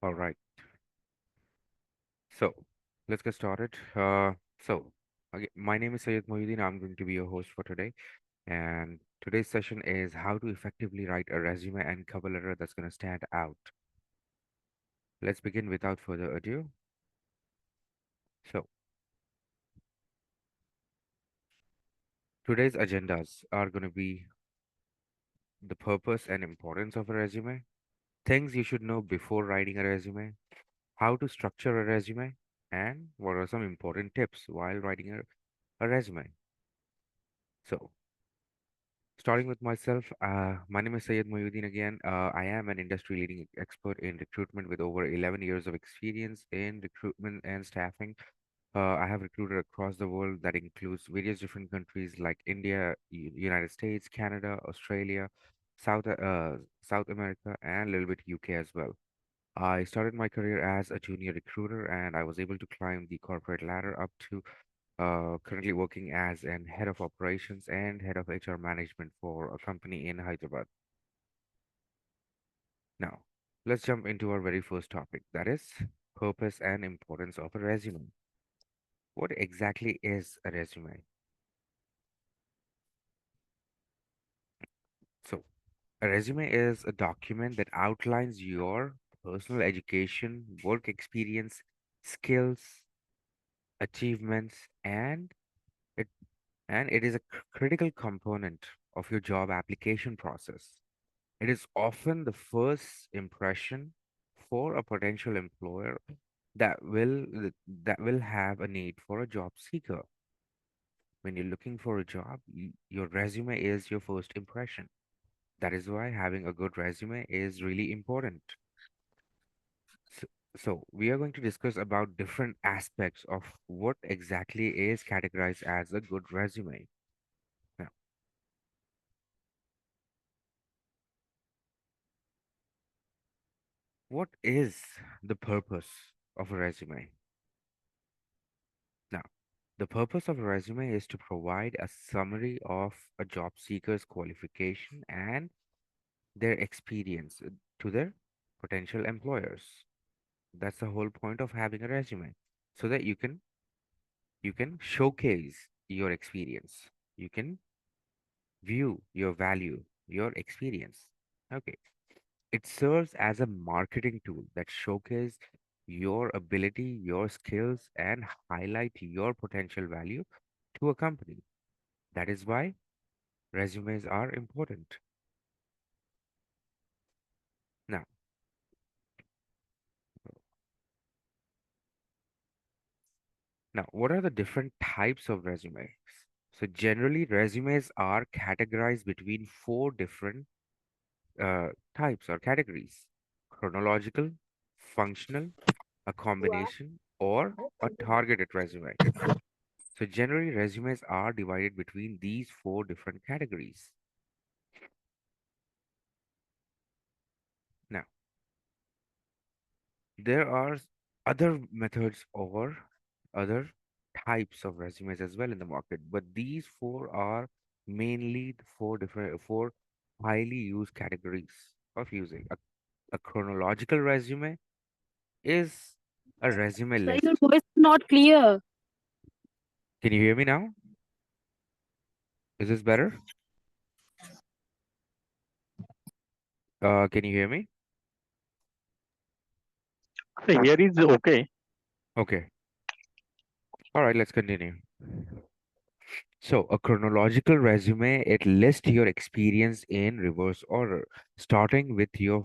All right. So let's get started. My name is Sayed Mohiuddin. I'm going to be your host for today. And today's session is how to effectively write a resume and cover letter that's going to stand out. Let's begin without further ado. So today's agendas are going to be the purpose and importance of a resume, things you should know before writing a resume, how to structure a resume, and what are some important tips while writing a resume. So starting with myself, my name is Sayed Mohiuddin again. I am an industry leading expert in recruitment with over 11 years of experience in recruitment and staffing. I have recruited across the world that includes various different countries like India, United States, Canada, Australia, South America, and a little bit UK as well. I started my career as a junior recruiter and I was able to climb the corporate ladder up to currently working as an head of operations and head of HR management for a company in Hyderabad. Now, let's jump into our very first topic, that is purpose and importance of a resume. What exactly is a resume? So, a resume is a document that outlines your personal education, work experience, skills, achievements, it and it is a critical component of your job application process. It is often the first impression for a potential employer that will that will have a need for a job seeker. When you're looking for a job, your resume is your first impression. That is why having a good resume is really important. So, so we are going to discuss about different aspects of what exactly is categorized as a good resume. Now, what is the purpose of a resume? Now, the purpose of a resume is to provide a summary of a job seeker's qualification and their experience to their potential employers. That's the whole point of having a resume, so that you can showcase your experience. You can view your value, your experience. Okay. It serves as a marketing tool that showcase your ability, your skills, and highlight your potential value to a company. That is why resumes are important. Now, what are the different types of resumes? So generally, resumes are categorized between four different uh, types or categories: chronological, functional, a combination, or a targeted resume. So generally, resumes are divided between these four different categories. Now, there are other methods or other types of resumes as well in the market, but these four are mainly the four highly used categories of using. A chronological resume is a resume Sir, your list. voice is not clear. Can you hear me now? Is this better? Can you hear me? So here is okay. Okay. All right, let's continue. So, a chronological resume, it lists your experience in reverse order, starting with your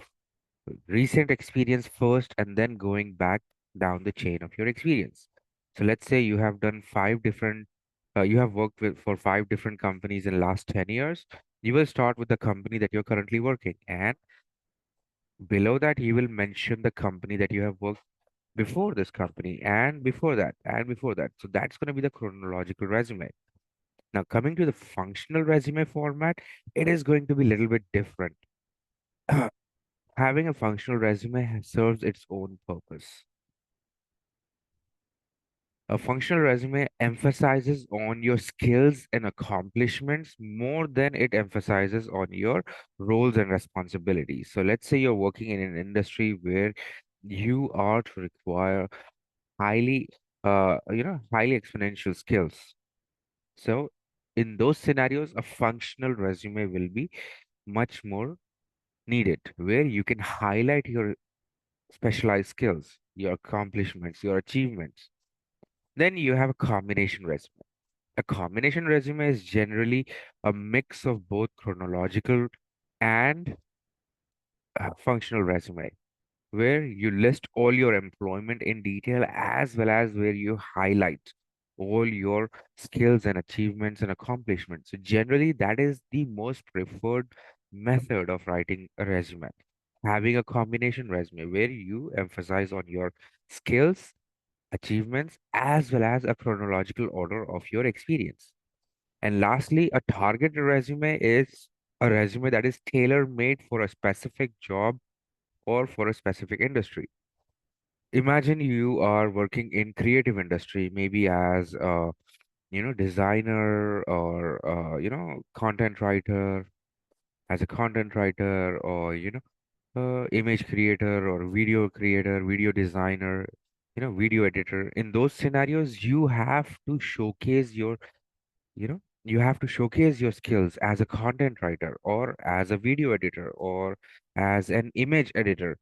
recent experience first and then going back down the chain of your experience. So, let's say you have done you have worked with for five different companies in the last 10 years. You will start with the company that you're currently working, and below that, you will mention the company that you have worked before this company, and before that, and before that. So, that's going to be the chronological resume. Now, coming to the functional resume format, it is going to be a little bit different. Having a functional resume serves its own purpose. A functional resume emphasizes on your skills and accomplishments more than it emphasizes on your roles and responsibilities. So let's say you're working in an industry where you are to require highly, highly exponential skills. So, in those scenarios, a functional resume will be much more needed, where you can highlight your specialized skills, your accomplishments, your achievements. Then you have a combination resume. A combination resume is generally a mix of both chronological and functional resume, where you list all your employment in detail as well as where you highlight all your skills and achievements and accomplishments. So, generally, that is the most preferred method of writing a resume. Having a combination resume where you emphasize on your skills, achievements, as well as a chronological order of your experience. And lastly, a target resume is a resume that is tailor made for a specific job or for a specific industry. Imagine you are working in creative industry, maybe as a designer or content writer, as a content writer, or image creator or video creator, video designer, video editor. In those scenarios, you have to showcase your skills as a content writer or as a video editor or as an image editor.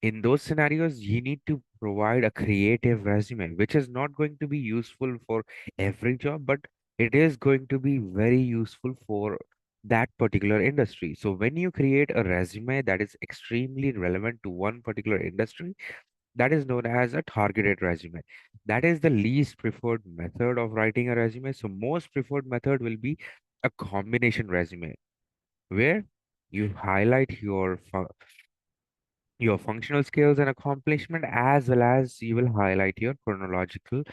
In those scenarios, you need to provide a creative resume, which is not going to be useful for every job, but it is going to be very useful for that particular industry. So when you create a resume that is extremely relevant to one particular industry, that is known as a targeted resume. That is the least preferred method of writing a resume. So most preferred method will be a combination resume where you highlight your functional skills and accomplishment as well as you will highlight your chronological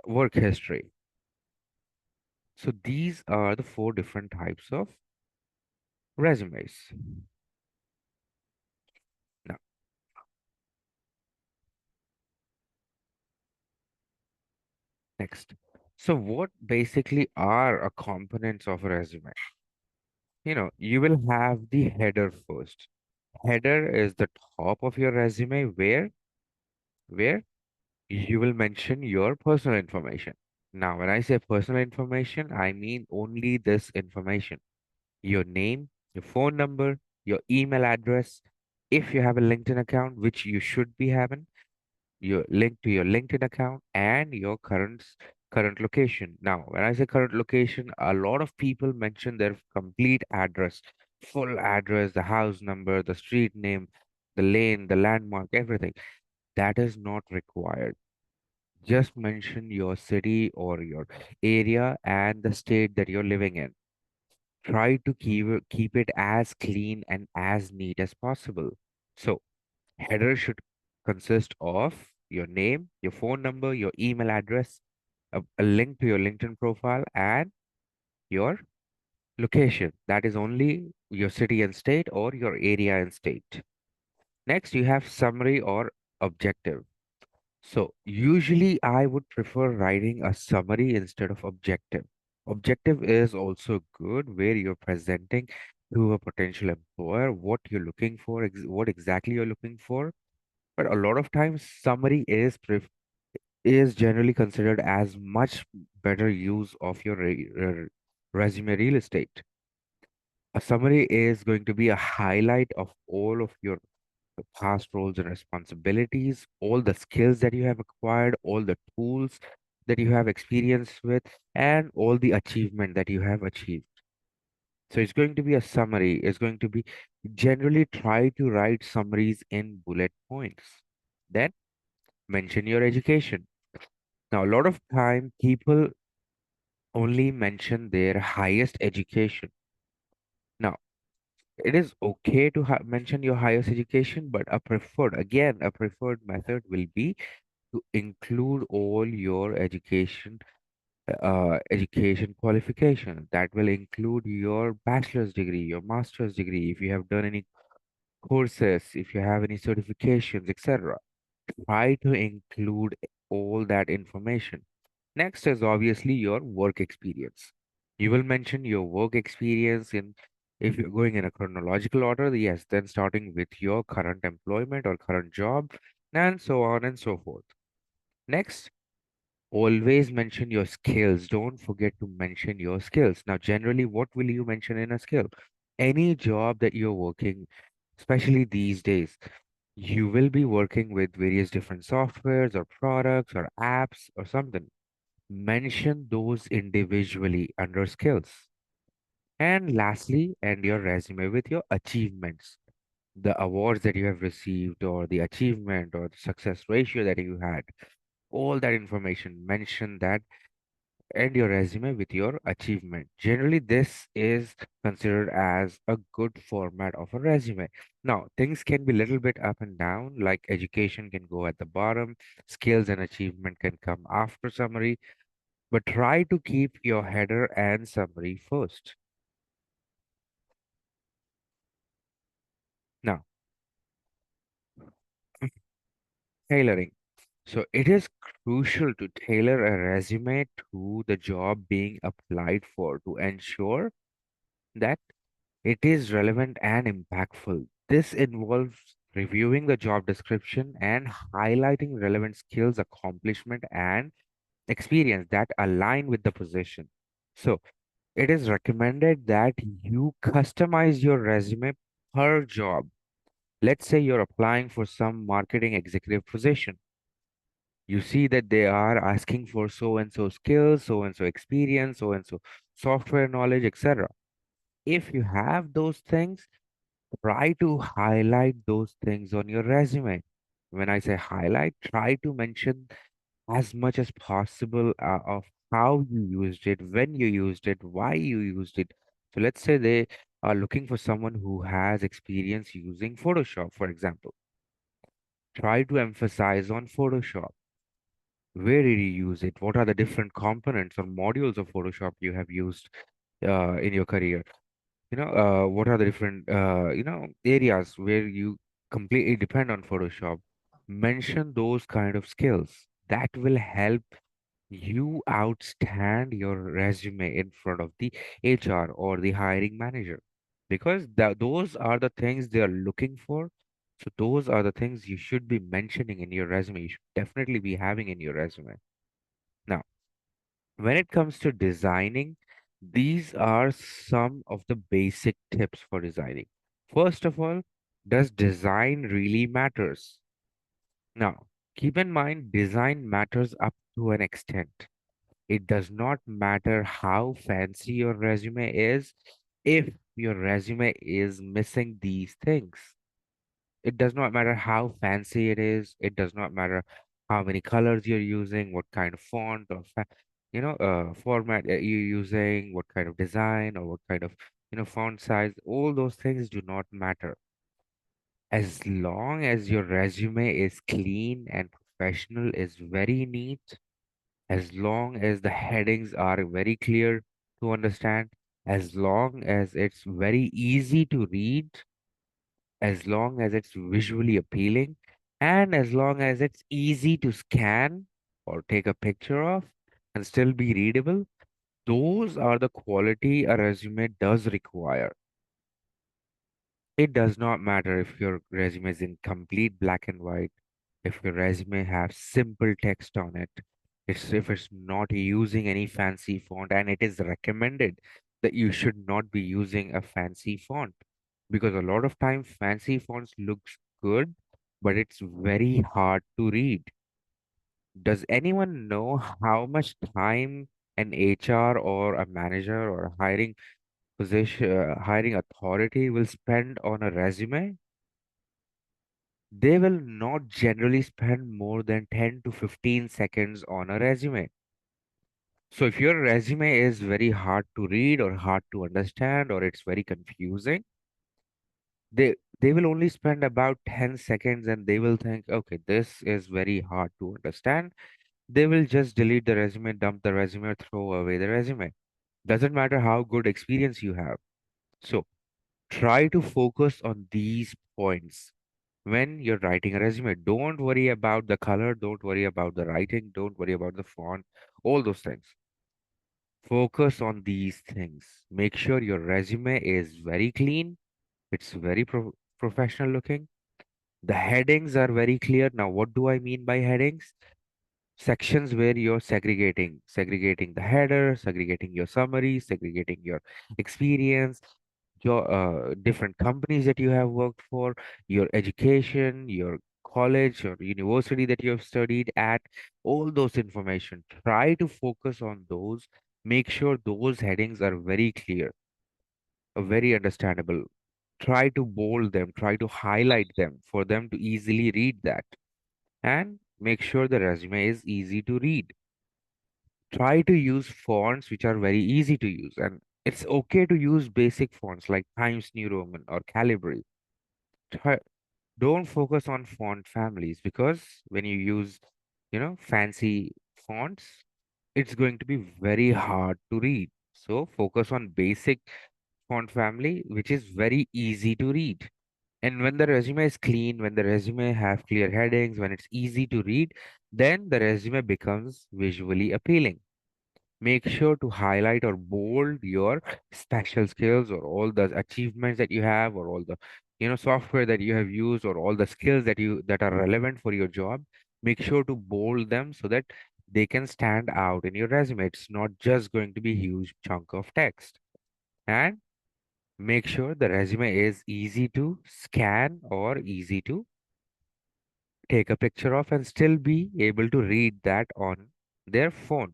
work history. So these are the four different types of resumes. Now, next. So what basically are a components of a resume? You will have the header first. Header is the top of your resume where you will mention your personal information. Now, when I say personal information, I mean only this information: your name, your phone number, your email address. If you have a LinkedIn account, which you should be having, your link to your LinkedIn account and your current location. Now, when I say current location, a lot of people mention their complete address, full address, the house number, the street name, the lane, the landmark, everything. That is not required. Just mention your city or your area and the state that you're living in. Try to keep it as clean and as neat as possible. So, header should consist of your name, your phone number, your email address, a link to your LinkedIn profile, and your location. That is only your city and state or your area and state. Next, you have summary or objective. So, usually I would prefer writing a summary instead of objective. Objective is also good where you're presenting to a potential employer what you're looking for, what exactly you're looking for. But a lot of times, summary is generally considered as much better use of your resume real estate. A summary is going to be a highlight of all of your past roles and responsibilities, all the skills that you have acquired, all the tools that you have experience with, and all the achievement that you have achieved. So it's going to be a summary. It's going to be generally try to write summaries in bullet points. Then mention your education. Now, a lot of time people only mention their highest education. Now, it is okay to mention your highest education, but a preferred method will be to include all your education qualification. That will include your bachelor's degree, your master's degree, if you have done any courses, if you have any certifications, etc. Try to include all that information. Next is obviously your work experience. You will mention your work experience If you're going in a chronological order, yes, then starting with your current employment or current job, and so on and so forth. Next, always mention your skills. Don't forget to mention your skills. Now, generally, what will you mention in a skill? Any job that you're working, especially these days, you will be working with various different softwares or products or apps or something. Mention those individually under skills. And lastly, end your resume with your achievements, the awards that you have received, or the achievement or the success ratio that you had. All that information, mention that. End your resume with your achievement. Generally, this is considered as a good format of a resume. Now, things can be a little bit up and down, like education can go at the bottom, skills and achievement can come after summary, but try to keep your header and summary first. Now, tailoring. So it is crucial to tailor a resume to the job being applied for to ensure that it is relevant and impactful. This involves reviewing the job description and highlighting relevant skills, accomplishment, and experience that align with the position. So it is recommended that you customize your resume per job. Let's say you're applying for some marketing executive position. You see that they are asking for so and so skills, so and so experience, so and so software knowledge, etc. If you have those things, try to highlight those things on your resume. When I say highlight, try to mention as much as possible of how you used it, when you used it, why you used it. So let's say they are looking for someone who has experience using Photoshop, for example. Try to emphasize on Photoshop. Where did you use it? What are the different components or modules of Photoshop you have used in your career? What are the different areas where you completely depend on Photoshop? Mention those kind of skills that will help you outstand your resume in front of the HR or the hiring manager, because those are the things they are looking for. So those are the things you should be mentioning in your resume. You should definitely be having in your resume. Now, when it comes to designing, these are some of the basic tips for designing. First of all, does design really matters? Now, keep in mind, design matters up to an extent. It does not matter how fancy your resume is if your resume is missing these things. It does not matter how fancy it is. It does not matter how many colors you're using, what kind of font or format you're using, what kind of design or what kind of font size. All those things do not matter. As long as your resume is clean and professional, is very neat, as long as the headings are very clear to understand, as long as it's very easy to read, as long as it's visually appealing, and as long as it's easy to scan or take a picture of and still be readable, those are the quality a resume does require. It does not matter if your resume is in complete black and white, if your resume has simple text on it, if it's not using any fancy font, and it is recommended that you should not be using a fancy font, because a lot of time fancy fonts looks good, but it's very hard to read. Does anyone know how much time an HR or a manager or a hiring authority will spend on a resume? They will not generally spend more than 10 to 15 seconds on a resume. So if your resume is very hard to read or hard to understand or it's very confusing, they will only spend about 10 seconds and they will think, okay, this is very hard to understand. They will just delete the resume, dump the resume, or throw away the resume. Doesn't matter how good experience you have. So try to focus on these points when you're writing a resume. Don't worry about the color, don't worry about the writing, don't worry about the font, all those things. Focus on these things. Make sure your resume is very clean, it's very professional looking. The headings are very clear. Now, what do I mean by headings? Sections where you're segregating the header, segregating your summary, segregating your experience, your different companies that you have worked for, your education, your college or university that you have studied at, all those information. Try to focus on those. Make sure those headings are very clear, very understandable. Try to bold them, try to highlight them for them to easily read that. And make sure the resume is easy to read. Try to use fonts which are very easy to use. And it's okay to use basic fonts like Times New Roman or Calibri. Try, don't focus on font families because when you use, fancy fonts, it's going to be very hard to read. So focus on basic font family, which is very easy to read. And when the resume is clean, when the resume have clear headings, when it's easy to read, then the resume becomes visually appealing. Make sure to highlight or bold your special skills or all the achievements that you have or all the software that you have used or all the skills that are relevant for your job. Make sure to bold them so that they can stand out in your resume. It's not just going to be huge chunk of text. And make sure the resume is easy to scan or easy to take a picture of and still be able to read that on their phone.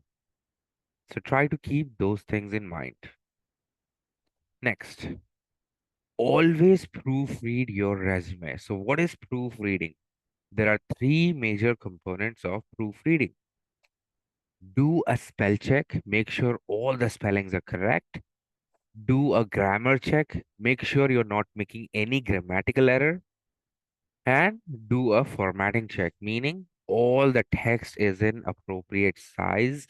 So try to keep those things in mind. Next, always proofread your resume. So, what is proofreading? There are three major components of proofreading. Do a spell check, make sure all the spellings are correct. Do a grammar check, make sure you're not making any grammatical error. And do a formatting check, meaning all the text is in appropriate size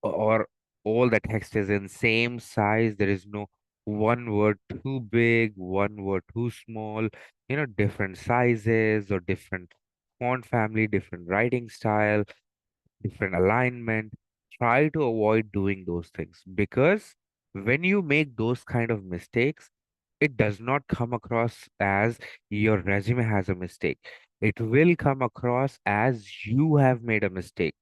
or all the text is in same size. There is no one word too big, one word too small, different sizes or different font family, different writing style, different alignment. Try to avoid doing those things because when you make those kind of mistakes, it does not come across as your resume has a mistake. It will come across as you have made a mistake.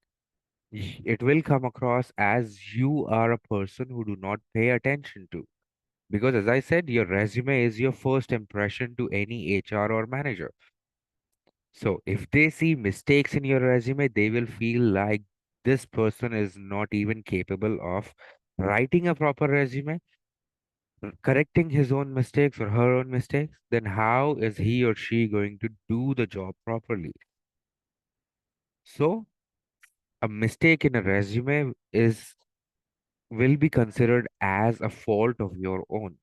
It will come across as you are a person who do not pay attention to. Because as I said, your resume is your first impression to any HR or manager. So if they see mistakes in your resume, they will feel like this person is not even capable of writing a proper resume, correcting his own mistakes or her own mistakes, then how is he or she going to do the job properly? So a mistake in a resume is will be considered as a fault of your own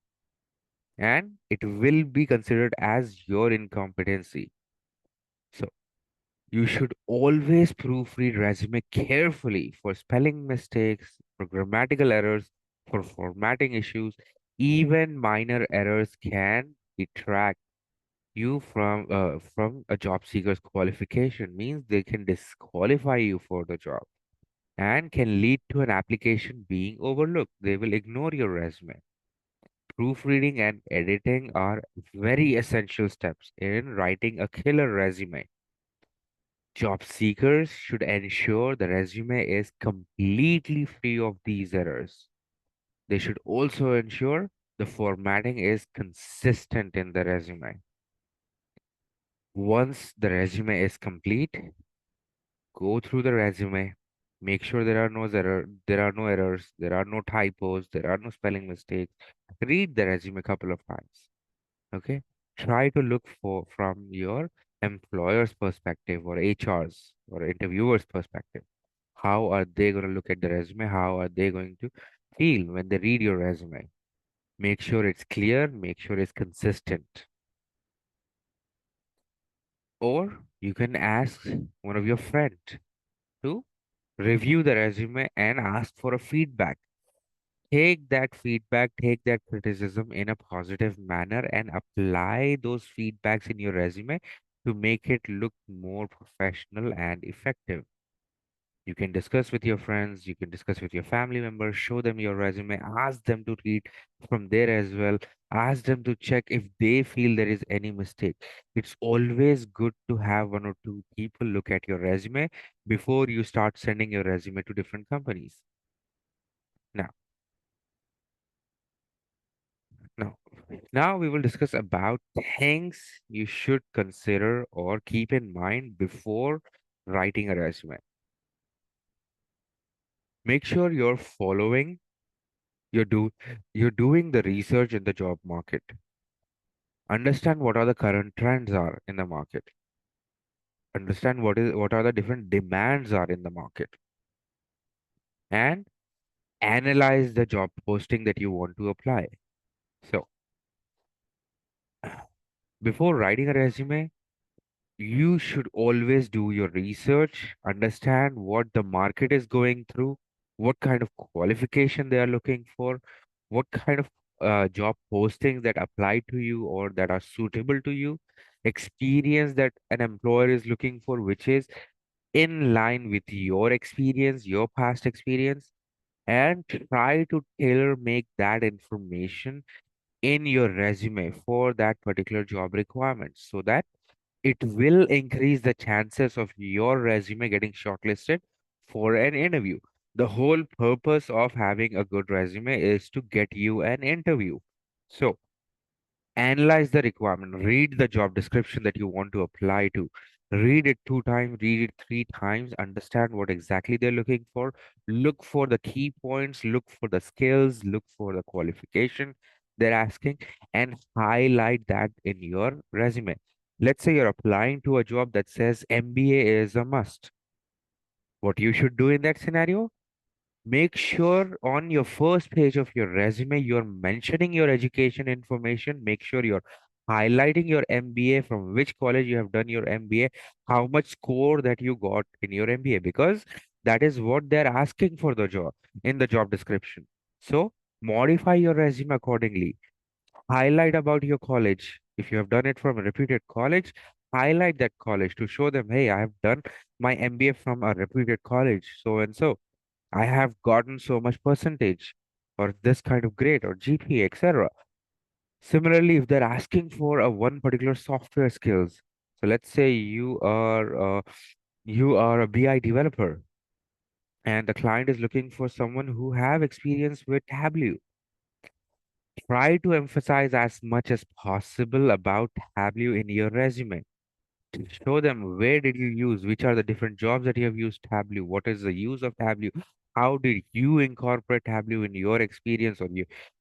and it will be considered as your incompetency. So you should always proofread resume carefully for spelling mistakes, for grammatical errors, for formatting issues. Even minor errors can detract you from a job seeker's qualification, means they can disqualify you for the job and can lead to an application being overlooked. They will ignore your resume. Proofreading and editing are very essential steps in writing a killer resume. Job seekers should ensure the resume is completely free of these errors. They should also ensure the formatting is consistent in the resume. Once the resume is complete, go through the resume, make sure there are no errors, there are no typos, there are no spelling mistakes. Read the resume a couple of times. Okay, try to look for from your employer's perspective or HR's or interviewer's perspective. How are they going to look at the resume? How are they going to feel when they read your resume? Make sure it's clear, make sure it's consistent. Or you can ask one of your friend to review the resume and ask for a feedback. Take that feedback, take that criticism in a positive manner and apply those feedbacks in your resume to make it look more professional and effective. You can discuss with your friends, you can discuss with your family members, show them your resume, ask them to read from there as well, ask them to check if they feel there is any mistake. It's always good to have one or two people look at your resume before you start sending your resume to different companies. Now, now, now we will discuss about things you should consider or keep in mind before writing a resume. Make sure you're do you're doing the research in the job market. Understand what are the current trends are in the market. Understand what are the different demands are in the market, and analyze the job posting that you want to apply. So before writing a resume, you should always do your research, understand what the market is going through, what kind of qualification they are looking for, what kind of job postings that apply to you or that are suitable to you, experience that an employer is looking for, which is in line with your experience, your past experience, and try to tailor make that information in your resume for that particular job requirement so that it will increase the chances of your resume getting shortlisted for an interview. The whole purpose of having a good resume is to get you an interview. So, analyze the requirement, read the job description that you want to apply to. Read it 2 times, read it 3 times, understand what exactly they're looking for. Look for the key points, look for the skills, look for the qualification they're asking, and highlight that in your resume. Let's say you're applying to a job that says MBA is a must. What you should do in that scenario? Make sure on your first page of your resume, you're mentioning your education information. Make sure you're highlighting your MBA, from which college you have done your MBA, how much score that you got in your MBA, because that is what they're asking for the job in the job description. So modify your resume accordingly. Highlight about your college. If you have done it from a reputed college, highlight that college to show them, hey, I have done my MBA from a reputed college, so and so. I have gotten so much percentage or this kind of grade or GPA, etc. Similarly, if they're asking for a one particular software skills, so let's say you are a BI developer and the client is looking for someone who have experience with Tableau. Try to emphasize as much as possible about Tableau in your resume. Show them where did you use, which are the different jobs that you have used Tableau, what is the use of Tableau, how did you incorporate Tableau in your experience or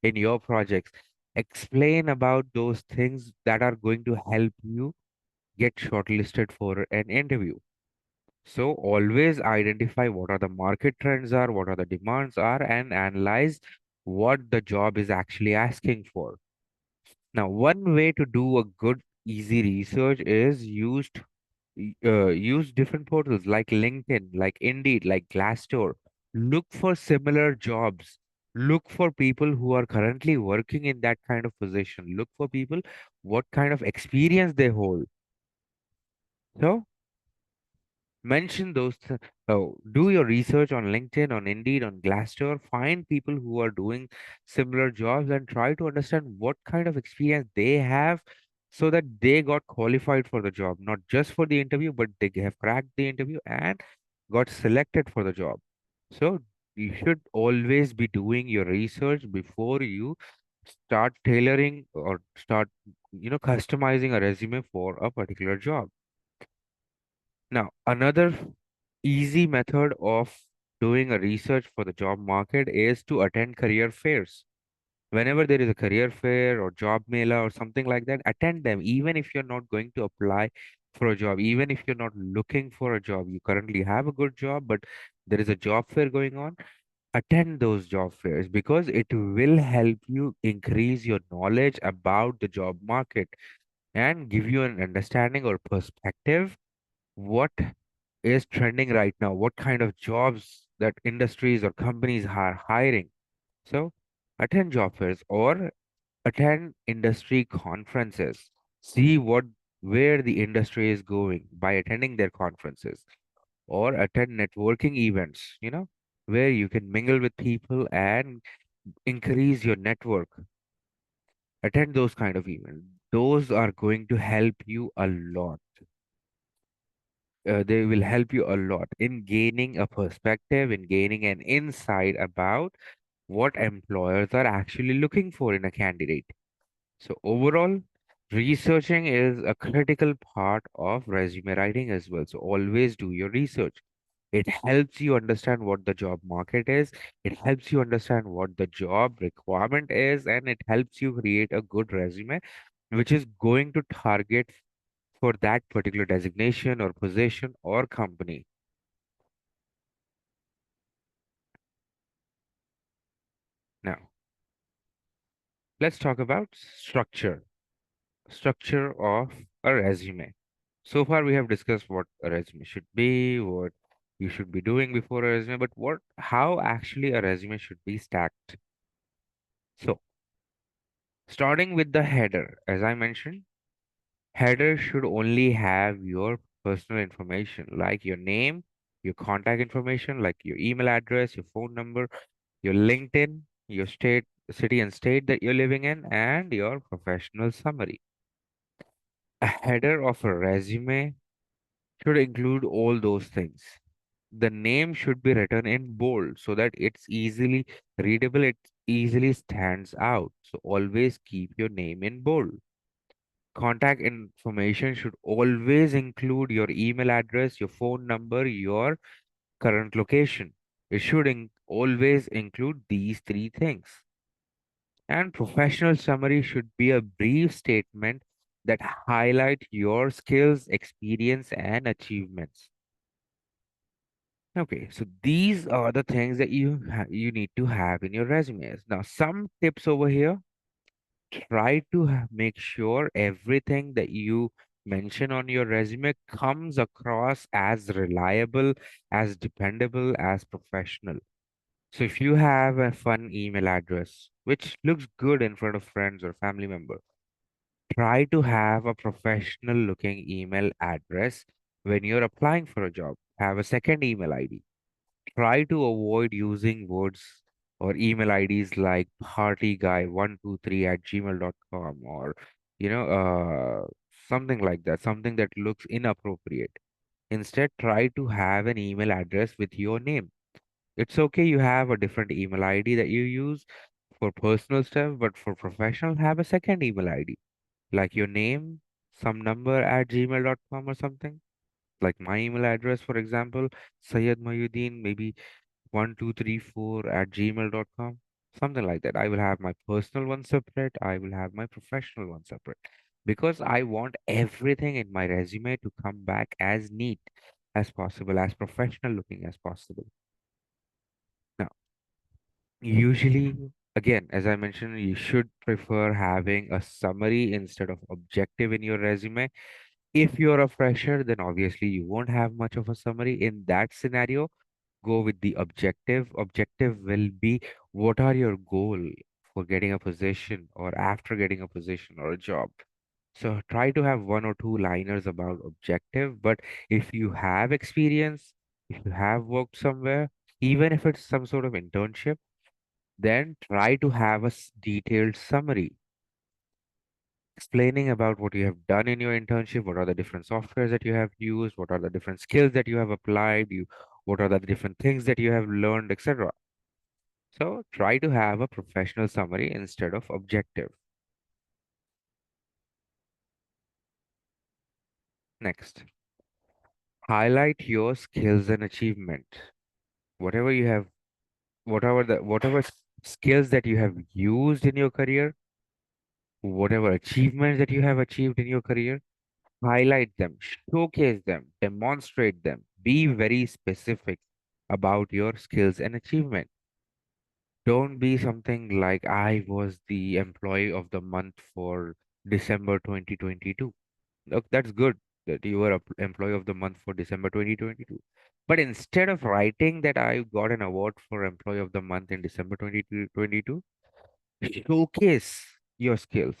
in your projects. Explain about those things that are going to help you get shortlisted for an interview. So always identify what are the market trends are, what are the demands are, and analyze what the job is actually asking for. Now, one way to do a good, easy research is use different portals like LinkedIn, like Indeed, like Glassdoor. Look for similar jobs. Look for people who are currently working in that kind of position. Look for people what kind of experience they hold. So mention do your research on LinkedIn, on Indeed, on Glassdoor. Find people who are doing similar jobs and try to understand what kind of experience they have so that they got qualified for the job, not just for the interview, but they have cracked the interview and got selected for the job. So you should always be doing your research before you start tailoring or start, customizing a resume for a particular job. Now, another easy method of doing a research for the job market is to attend career fairs. Whenever there is a career fair or job mela or something like that, attend them. Even if you're not going to apply for a job, even if you're not looking for a job, you currently have a good job, but there is a job fair going on, attend those job fairs because it will help you increase your knowledge about the job market and give you an understanding or perspective what is trending right now, what kind of jobs that industries or companies are hiring. So attend job fairs or attend industry conferences. See where the industry is going by attending their conferences. or attend networking events, where you can mingle with people and increase your network. Attend those kind of events. Those are going to help you a lot. They will help you a lot in gaining a perspective, in gaining an insight about what employers are actually looking for in a candidate. So, overall, researching is a critical part of resume writing as well. So, always do your research. It helps you understand what the job market is, it helps you understand what the job requirement is, and it helps you create a good resume which is going to target for that particular designation or position or company. Now, let's talk about structure of a resume. So far, we have discussed what a resume should be, what you should be doing before a resume, but how actually a resume should be stacked. So, starting with the header, as I mentioned, header should only have your personal information like your name, your contact information, like your email address, your phone number, your LinkedIn, your state, city and state that you're living in, and your professional summary. A header of a resume should include all those things. The name should be written in bold so that it's easily readable, it easily stands out. So always keep your name in bold. Contact information should always include your email address, your phone number, your current location. It should always include these three things. And professional summary should be a brief statement that highlight your skills, experience, and achievements. Okay, so these are the things that you need to have in your resumes. Now, some tips over here. Try to make sure everything that you mention on your resume comes across as reliable, as dependable, as professional. So if you have a fun email address which looks good in front of friends or family member, try to have a professional looking email address when you're applying for a job. Have a second email ID. Try to avoid using words or email IDs like partyguy123 at gmail.com or, you know, something like that, something that looks inappropriate. Instead, try to have an email address with your name. It's okay, you have a different email ID that you use for personal stuff, but for professional, have a second email ID like your name, some number at gmail.com or something. Like my email address, for example, Sayyid Mayuddin, maybe 1234 at gmail.com, something like that. I will have my personal one separate, I will have my professional one separate, because I want everything in my resume to come back as neat as possible, as professional looking as possible. Now, usually, again, as I mentioned, you should prefer having a summary instead of objective in your resume. If you're a fresher, then obviously you won't have much of a summary. In that scenario, go with the objective. Objective will be what are your goal for getting a position or after getting a position or a job. So try to have one or two liners about objective. But if you have experience, if you have worked somewhere, even if it's some sort of internship, then try to have a detailed summary explaining about what you have done in your internship, what are the different softwares that you have used, what are the different skills that you have applied, what are the different things that you have learned, etc. So try to have a professional summary instead of objective. Next, highlight your skills and achievement. Whatever you have, whatever skills that you have used in your career, whatever achievements that you have achieved in your career, highlight them, showcase them, demonstrate them. Be very specific about your skills and achievement. Don't be something like I was the employee of the month for December 2022. Look, that's good that you were a employee of the month for December 2022. But instead of writing that I got an award for employee of the month in December 2022, showcase your skills.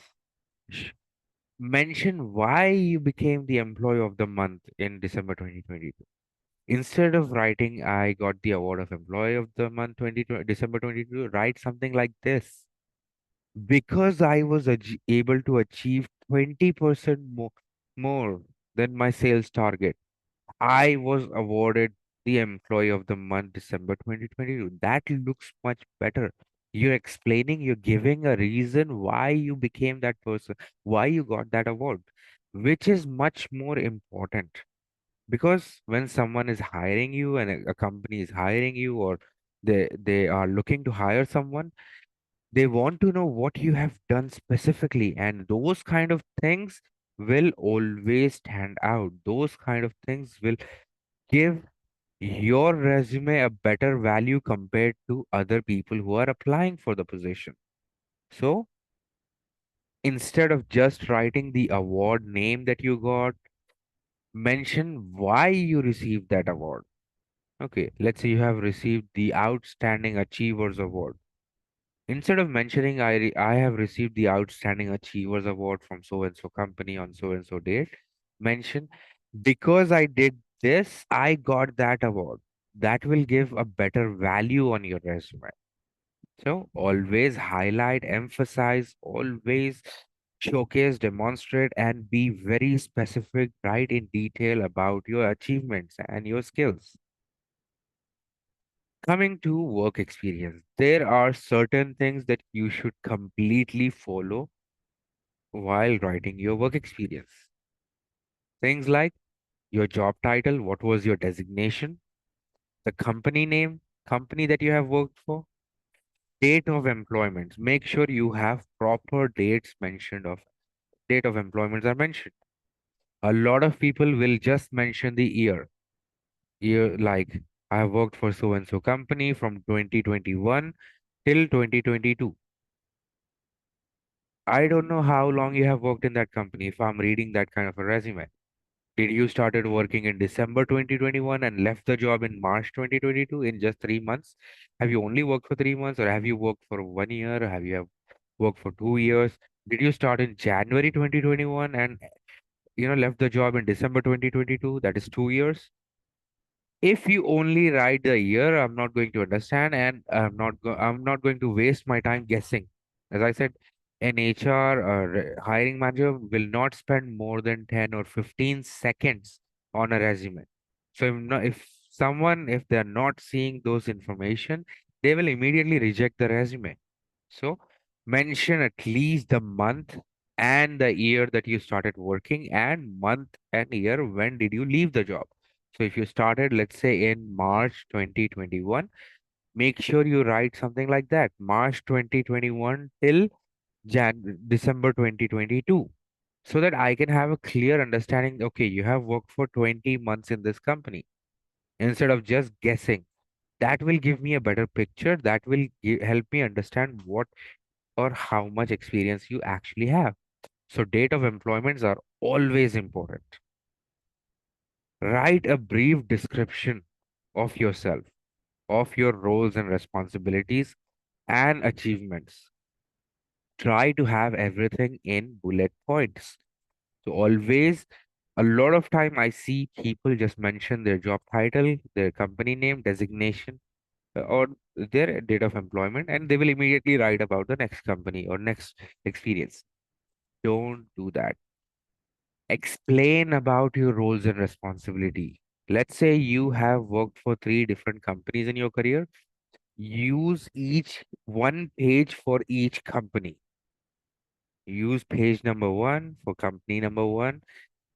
Sh- Mention why you became the employee of the month in December 2022. Instead of writing, I got the award of Employee of the Month December 22, write something like this. Because I was able to achieve 20% more than my sales target, I was awarded the Employee of the Month December 2022. That looks much better. You're explaining, you're giving a reason why you became that person, why you got that award, which is much more important. Because when someone is hiring you and a company is hiring you, or they are looking to hire someone, they want to know what you have done specifically, and those kind of things will always stand out. Those kind of things will give your resume a better value compared to other people who are applying for the position. So instead of just writing the award name that you got, mention why you received that award. Okay, let's say you have received the Outstanding Achievers Award. Instead of mentioning I have received the Outstanding Achievers Award from so and so company on so and so date, mention because I did this, I got that award. That will give a better value on your resume. So always highlight, emphasize, always showcase, demonstrate, and be very specific, write in detail about your achievements and your skills. Coming to work experience, there are certain things that you should completely follow while writing your work experience. Things like your job title, what was your designation, the company name, company that you have worked for, date of employment. Make sure you have proper dates mentioned of date of employments are mentioned. A lot of people will just mention the year. Year like I have worked for so and so company from 2021 till 2022. I don't know how long you have worked in that company if I'm reading that kind of a resume. Did you started working in December 2021 and left the job in March 2022 in just 3 months? Have you only worked for 3 months, or have you worked for 1 year? Or have you have worked for 2 years? Did you start in January 2021 and left the job in December 2022? That is 2 years. If you only write the year, I'm not going to understand, and I'm not going to waste my time guessing. As I said, an HR hiring manager will not spend more than 10 or 15 seconds on a resume. So if they're not seeing those information, they will immediately reject the resume. So mention at least the month and the year that you started working, and month and year when did you leave the job. So if you started, let's say, in March 2021, make sure you write something like that. March 2021 till December 2022. So that I can have a clear understanding. Okay, you have worked for 20 months in this company instead of just guessing. That will give me a better picture. That will help me understand what or how much experience you actually have. So date of employments are always important. Write a brief description of yourself, of your roles and responsibilities and achievements. Try to have everything in bullet points. So always, a lot of time I see people just mention their job title, their company name, designation, or their date of employment, and they will immediately write about the next company or next experience. Don't do that. Explain about your roles and responsibility. Let's say you have worked for three different companies in your career. Use each one page for each company. Use page number one for company number one.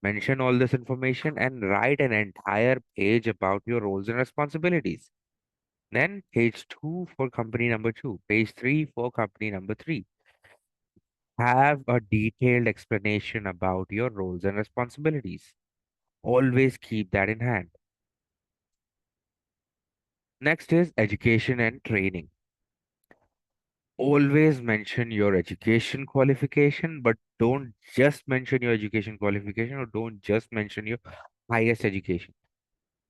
Mention all this information and write an entire page about your roles and responsibilities. Then page two for company number two. Page three for company number three. Have a detailed explanation about your roles and responsibilities. Always keep that in hand. Next is education and training. Always mention your education qualification, but don't just mention your education qualification, or don't just mention your highest education.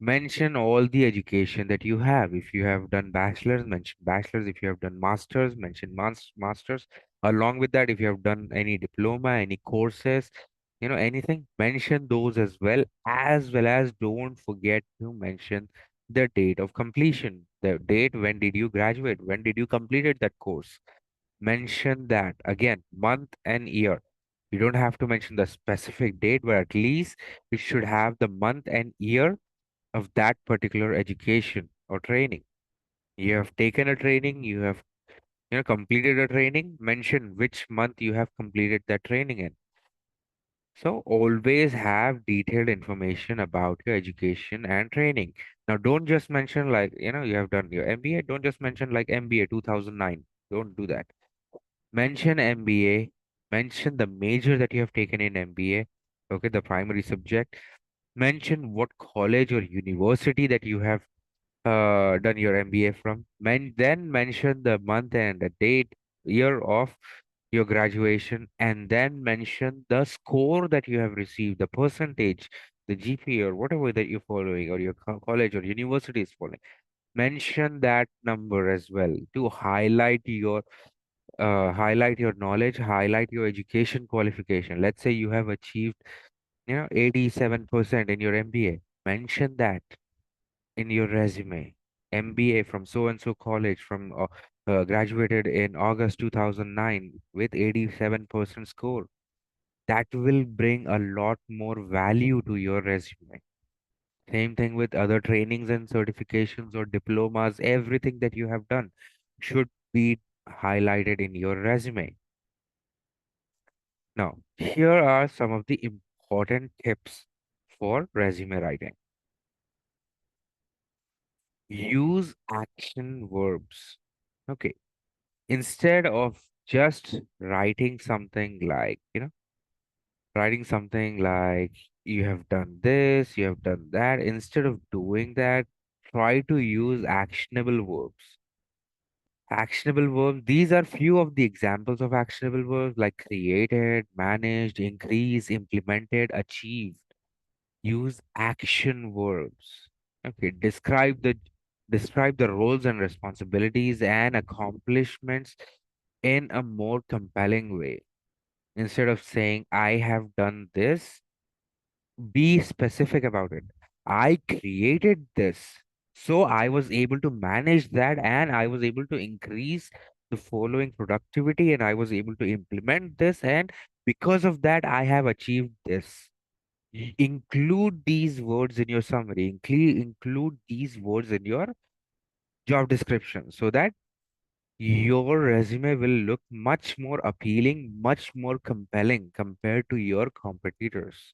Mention all the education that you have. If you have done bachelor's, mention bachelor's. If you have done master's, mention master's. Along with that, if you have done any diploma, any courses, anything, mention those as well as don't forget to mention the date of completion, the date when did you graduate, when did you completed that course. Mention that again, month and year. You don't have to mention the specific date, but at least it should have the month and year of that particular education or training. You have taken a training, you have completed a training, mention which month you have completed that training in. So always have detailed information about your education and training. Now don't just mention like, you have done your MBA, don't just mention like MBA 2009. Don't do that. Mention MBA, mention the major that you have taken in MBA, okay, the primary subject. Mention what college or university that you have done your MBA from. Then mention the month and the date, year of your graduation, and then mention the score that you have received, the percentage, the GPA or whatever that you're following, or your college or university is following. Mention that number as well to highlight your knowledge, highlight your education qualification. Let's say you have achieved, 87% in your MBA. Mention that in your resume. MBA from so and so college from graduated in August 2009 with 87% score. That will bring a lot more value to your resume. Same thing with other trainings and certifications or diplomas. Everything that you have done should be highlighted in your resume. Now, here are some of the important tips for resume writing. Use action verbs. Okay. Instead of just writing something like you have done this, you have done that, instead of doing that, try to use actionable verbs. Actionable verbs, these are few of the examples of actionable verbs like created, managed, increase, implemented, achieved. Use action verbs. Okay, describe the roles and responsibilities and accomplishments in a more compelling way. Instead of saying, I have done this, be specific about it. I created this. So I was able to manage that and I was able to increase the following productivity and I was able to implement this. And because of that, I have achieved this. Include these words in your summary, include these words in your job description so that your resume will look much more appealing, much more compelling compared to your competitors.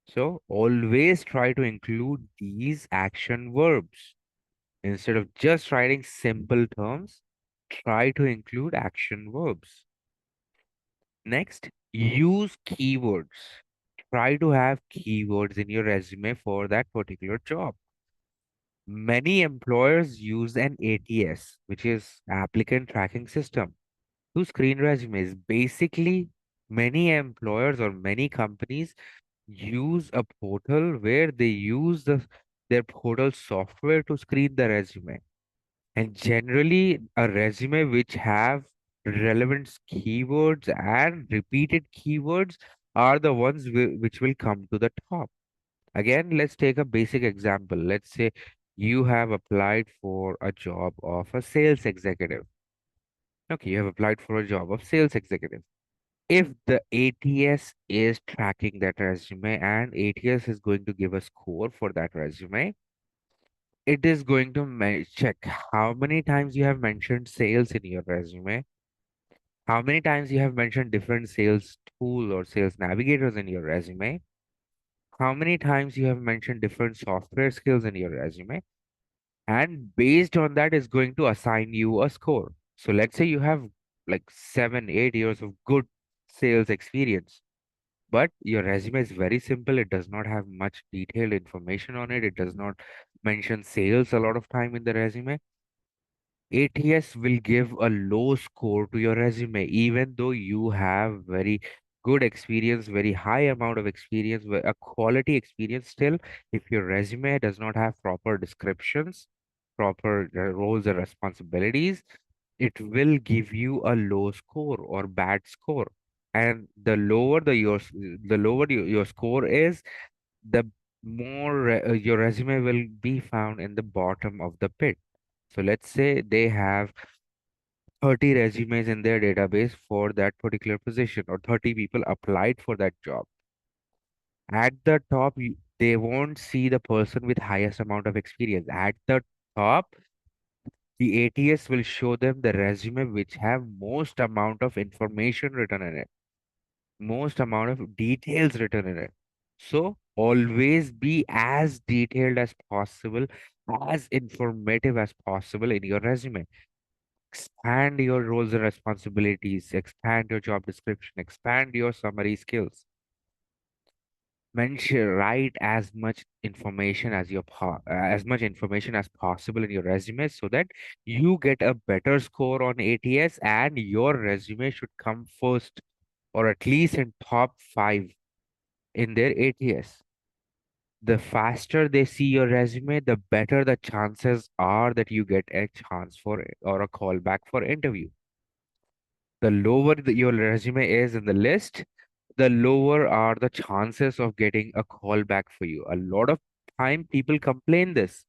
So always try to include these action verbs. Instead of just writing simple terms, try to include action verbs. Next, use keywords. Try to have keywords in your resume for that particular job. Many employers use an ATS, which is applicant tracking system, to screen resumes. Basically, many employers or many companies use a portal where they use their portal software to screen the resume. And generally, a resume which have relevant keywords and repeated keywords are the ones which will come to the top. Again, let's take a basic example. Let's say you have applied for a job of a sales executive. Okay, you have applied for a job of sales executive. If the ATS is tracking that resume and ATS is going to give a score for that resume, it is going to check how many times you have mentioned sales in your resume, how many times you have mentioned different sales tool or sales navigators in your resume, how many times you have mentioned different software skills in your resume, and based on that is going to assign you a score. So let's say you have like 7 8 years of good sales experience, but your resume is very simple. It does not have much detailed information on it. It does not mention sales a lot of time in the resume. ATS will give a low score to your resume, even though you have very good experience, very high amount of experience, a quality experience. Still, if your resume does not have proper descriptions, proper roles and responsibilities, it will give you a low score or bad score. And the lower your score is, the more your resume will be found in the bottom of the pit. So let's say they have 30 resumes in their database for that particular position, or 30 people applied for that job. At the top, they won't see the person with highest amount of experience. At the top, the ATS will show them the resume which have most amount of information written in it, most amount of details written in it. So always be as detailed as possible, as informative as possible in your resume. Expand your roles and responsibilities, expand your job description, expand your summary skills. Mention, write as much information as possible in your resume, so that you get a better score on ATS, and your resume should come first, or at least in top 5 in their ATS. The faster they see your resume, the better the chances are that you get a chance for or a call back for interview. The lower your resume is in the list, the lower are the chances of getting a call back for you. A lot of time people complain this.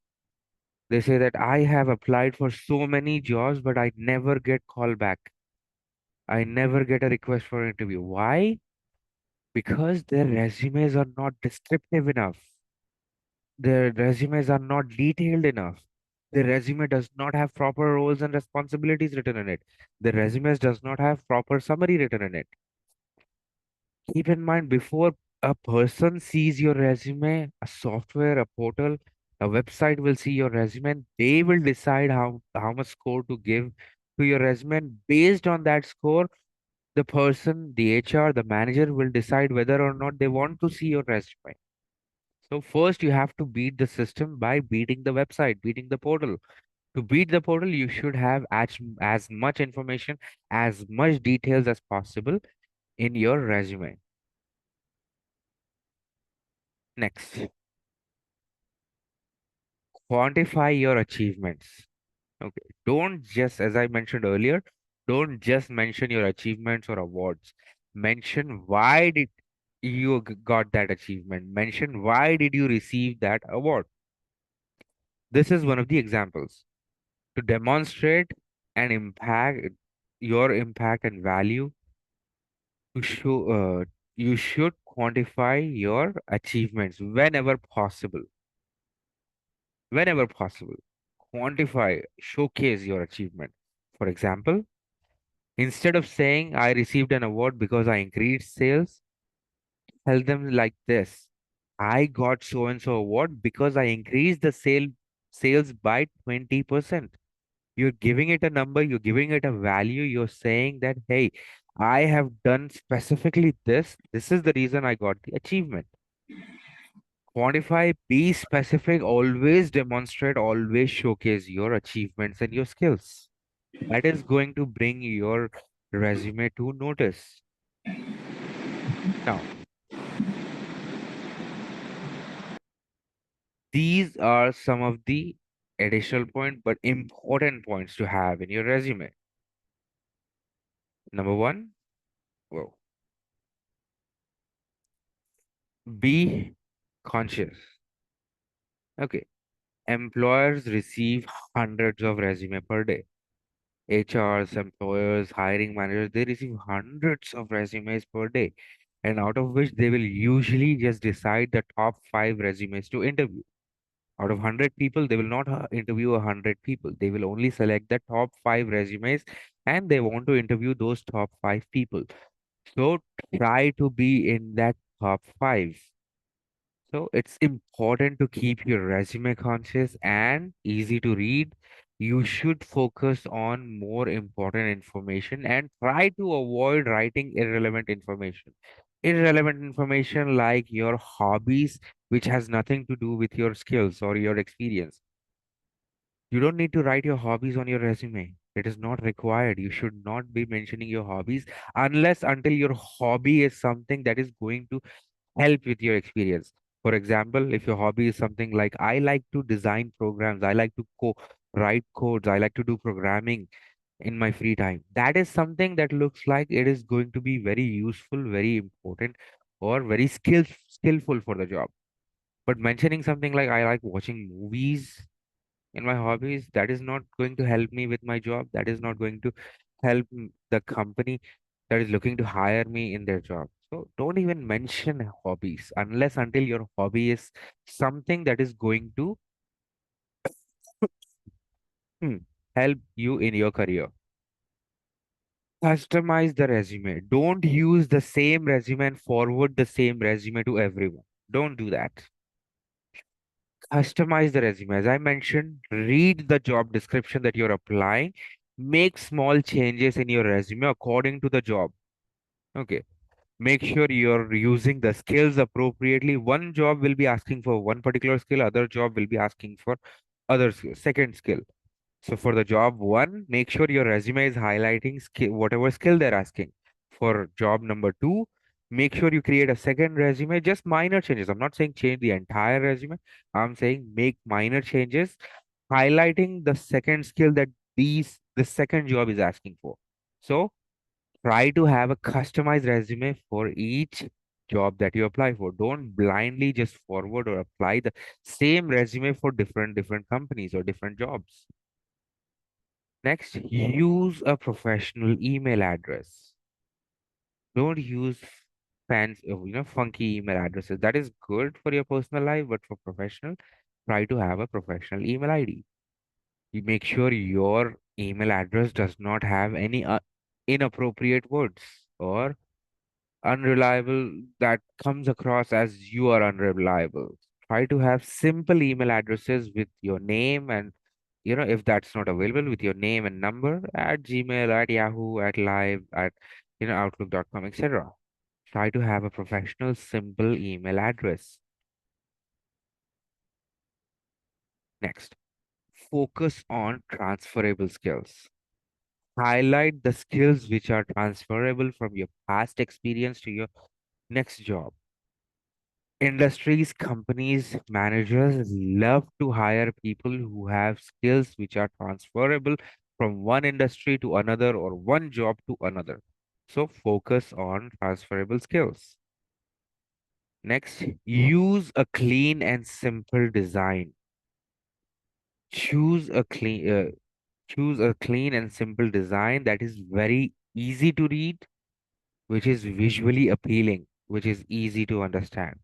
They say that I have applied for so many jobs, but I never get call back. I never get a request for interview. Why? Because their resumes are not descriptive enough. Their resumes are not detailed enough. The resume does not have proper roles and responsibilities written in it. The resumes does not have proper summary written in it. Keep in mind, before a person sees your resume, a software, a portal, a website will see your resume, and they will decide how much score to give to your resume. And based on that score, the person, the HR, the manager will decide whether or not they want to see your resume. So first you have to beat the system by beating the website, beating the portal. To beat the portal, you should have as much information, as much details as possible in your resume. Next, quantify your achievements. Okay. Don't just, as I mentioned earlier, don't just mention your achievements or awards. Mention why did you got that achievement. Mention why did you receive that award. This is one of the examples. To demonstrate an impact, your impact and value, to show, you should quantify your achievements whenever possible. Whenever possible, quantify, showcase your achievement. For example, instead of saying I received an award because I increased sales, tell them like this: I got so and so award because I increased the sales by 20%. You're giving it a number, you're giving it a value, you're saying that, hey, I have done specifically this. This is the reason I got the achievement. Quantify, be specific, always demonstrate, always showcase your achievements and your skills. That is going to bring your resume to notice. Now, these are some of the additional point but important points to have in your resume. Number one, well, be conscious. Okay, employers receive hundreds of resume per day. HRs, employers, hiring managers, they receive hundreds of resumes per day, and out of which they will usually just decide the top 5 resumes to interview. Out of 100 people, they will not interview 100 people. They will only select the top 5 resumes, and they want to interview those top 5 people. So try to be in that top 5. So it's important to keep your resume conscious and easy to read. You should focus on more important information and try to avoid writing irrelevant information. Irrelevant information like your hobbies, which has nothing to do with your skills or your experience. You don't need to write your hobbies on your resume. It is not required. You should not be mentioning your hobbies unless until your hobby is something that is going to help with your experience. For example, if your hobby is something like I like to design programs, I like to write codes, I like to do programming. in my free time. That is something that looks like it is going to be very useful, very important, or very skillful for the job. But mentioning something like I like watching movies in my hobbies, that is not going to help me with my job. That is not going to help the company that is looking to hire me in their job. So don't even mention hobbies unless until your hobby is something that is going to hmm, help you in your career. Customize the resume. Don't use the same resume and forward the same resume to everyone. Don't do that. Customize the resume. As I mentioned, read the job description that you're applying. Make small changes in your resume according to the job. Okay. Make sure you're using the skills appropriately. One job will be asking for one particular skill, other job will be asking for other skill, second skill. So for the job one, make sure your resume is highlighting skill, whatever skill they're asking. For job number two, make sure you create a second resume, just minor changes. I'm not saying change the entire resume. I'm saying make minor changes, highlighting the second skill that the second job is asking for. So try to have a customized resume for each job that you apply for. Don't blindly just forward or apply the same resume for different companies or different jobs. Next, use a professional email address. Don't use funky email addresses. That is good for your personal life, but for professional, try to have a professional email ID. You make sure your email address does not have any inappropriate words or unreliable that comes across as you are unreliable. Try to have simple email addresses with your name and if that's not available, with your name and number at Gmail, at Yahoo, at Live, at Outlook.com, etc. Try to have a professional, simple email address. Next, focus on transferable skills. Highlight the skills which are transferable from your past experience to your next job. Industries, companies, managers love to hire people who have skills which are transferable from one industry to another or one job to another. So focus on transferable skills. Next, use a clean and simple design. Choose a clean, uh, choose a clean and simple design that is very easy to read, which is visually appealing, which is easy to understand.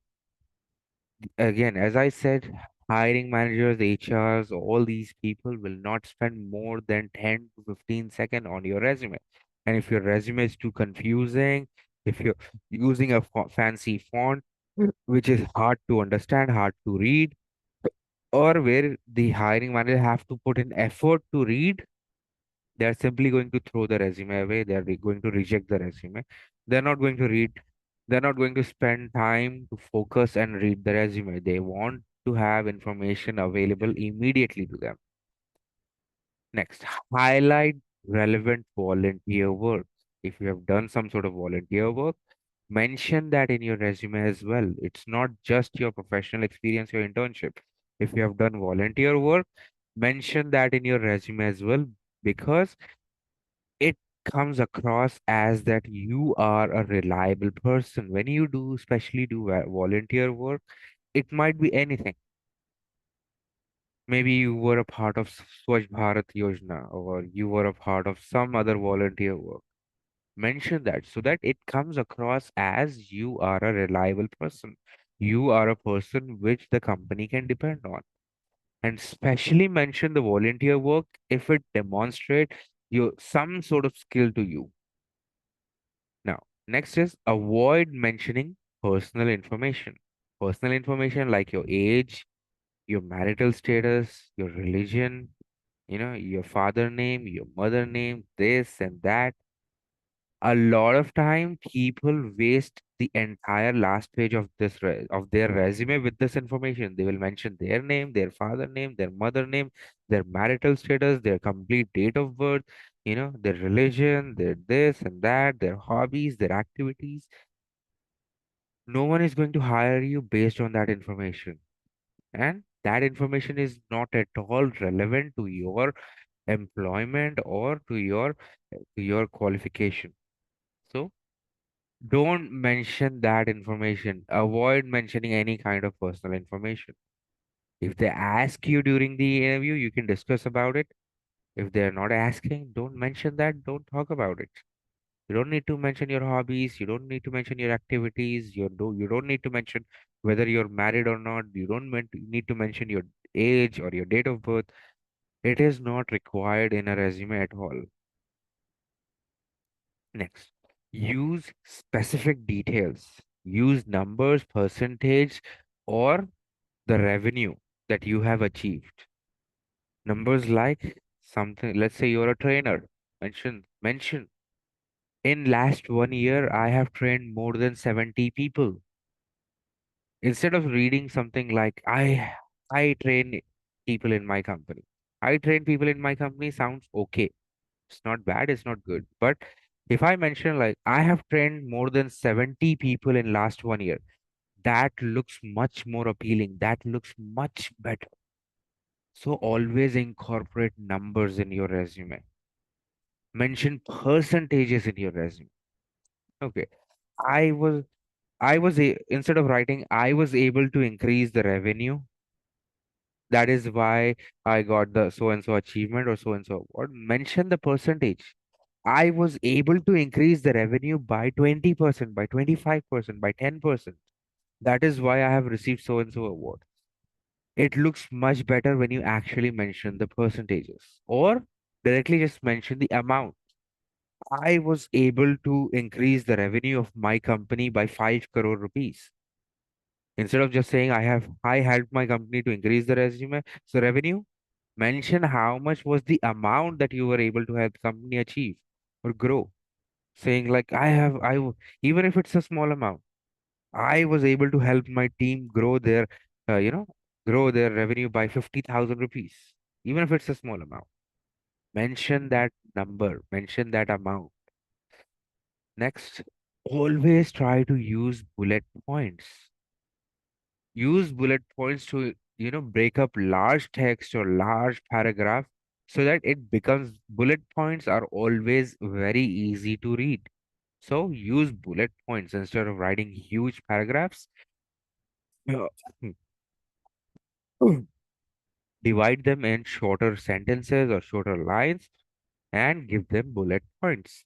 Again, as I said, hiring managers, HRs, all these people will not spend more than 10 to 15 seconds on your resume. And if your resume is too confusing, if you're using a fancy font, which is hard to understand, hard to read, or where the hiring manager have to put in effort to read, they are simply going to throw the resume away. They are going to reject the resume. They're not going to read. They're not going to spend time to focus and read the resume. They want to have information available immediately to them. Next, highlight relevant volunteer work. If you have done some sort of volunteer work, mention that in your resume as well. It's not just your professional experience, your internship. If you have done volunteer work, mention that in your resume as well, because it comes across as that you are a reliable person. When you do, especially do volunteer work, it might be anything. Maybe you were a part of Swachh Bharat Yojana or you were a part of some other volunteer work. Mention that so that it comes across as you are a reliable person. You are a person which the company can depend on. And especially mention the volunteer work if it demonstrates your some sort of skill to you. Now, next is avoid mentioning personal information. Personal information like your age, your marital status, your religion, your father name, your mother name, this and that. A lot of time people waste the entire last page of of their resume with this information. They will mention their name, their father name, their mother name, their marital status, their complete date of birth, their religion, their this and that, their hobbies, their activities. No one is going to hire you based on that information. And that information is not at all relevant to your employment or to your qualification. So don't mention that information. Avoid mentioning any kind of personal information. If they ask you during the interview, you can discuss about it. If they're not asking, don't mention that. Don't talk about it. You don't need to mention your hobbies. You don't need to mention your activities. You don't need to mention whether you're married or not. You don't need to mention your age or your date of birth. It is not required in a resume at all. Next, use specific details. Use numbers, percentage, or the revenue that you have achieved. Numbers like something, let's say you're a trainer. Mention. In last 1 year, I have trained more than 70 people. Instead of reading something like I train people in my company. I train people in my company sounds okay. It's not bad, it's not good. But if I mention like I have trained more than 70 people in last 1 year, that looks much more appealing. That looks much better. So always incorporate numbers in your resume. Mention percentages in your resume. Okay. I was instead of writing I was able to increase the revenue. That is why I got the so and so achievement or so and so award. Mention the percentage. I was able to increase the revenue by 20%, by 25%, by 10%. That is why I have received so and so award. It looks much better when you actually mention the percentages or directly just mention the amount. I was able to increase the revenue of my company by 5 crore rupees. Instead of just saying I helped my company to increase the resume, so revenue, mention how much was the amount that you were able to help the company achieve or grow. Saying like even if it's a small amount, I was able to help my team grow their, uh, you know, grow their revenue by 50,000 rupees, even if it's a small amount. Mention that number, mention that amount. Next, always try to use bullet points. Use bullet points to, break up large text or large paragraph so that it becomes bullet points are always very easy to read. So use bullet points instead of writing huge paragraphs. uh, Divide them in shorter sentences or shorter lines and give them bullet points.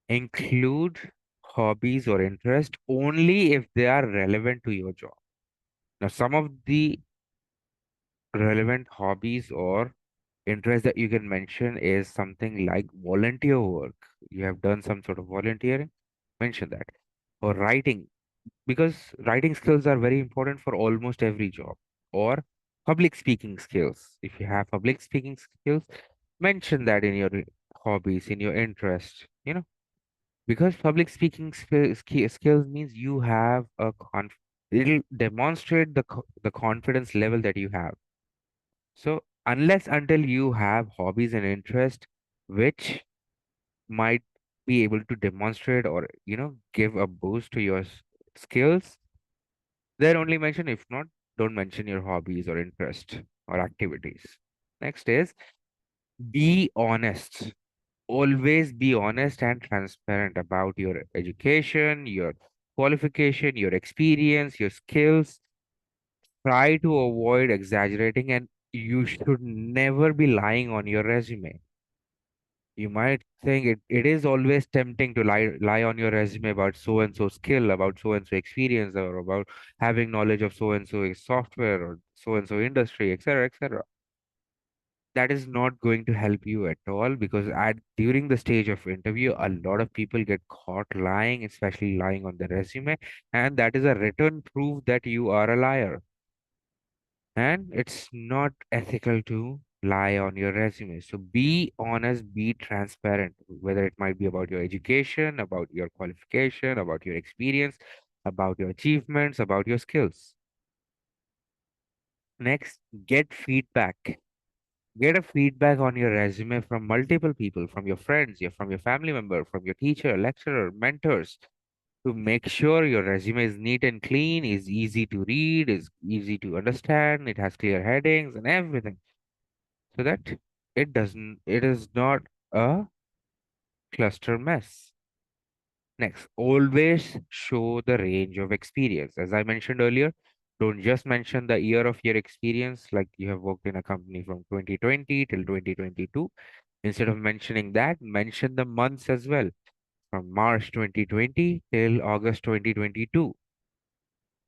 Include hobbies or interest only if they are relevant to your job. Now, some of the relevant hobbies or interest that you can mention is something like volunteer work. You have done some sort of volunteering, mention that. Or writing, because writing skills are very important for almost every job. Or public speaking skills. If you have public speaking skills, mention that in your hobbies, in your interest, because public speaking skills means you have it'll demonstrate the confidence level that you have. So unless until you have hobbies and interest which might be able to demonstrate or give a boost to your skills, then only mention. If not, don't mention your hobbies or interest or activities. Next is be honest. Always be honest and transparent about your education, your qualification, your experience, your skills. Try to avoid exaggerating, and you should never be lying on your resume. You might think it is always tempting to lie on your resume about so and so skill, about so and so experience, or about having knowledge of so and so software or so and so industry, etc., etc. That is not going to help you at all, because at during the stage of interview, a lot of people get caught lying, especially lying on the resume, and that is a written proof that you are a liar. And it's not ethical to lie on your resume. So be honest, be transparent, whether it might be about your education, about your qualification, about your experience, about your achievements, about your skills. Next, get feedback. Get a feedback on your resume from multiple people, from your friends, from your family member, from your teacher, lecturer, mentors, to make sure your resume is neat and clean, is easy to read, is easy to understand, it has clear headings and everything. so that it is not a cluster mess. Next, always show the range of experience. As I mentioned earlier, don't just mention the year of your experience, like you have worked in a company from 2020 till 2022. Instead of mentioning that, mention the months as well, from March 2020 till August 2022.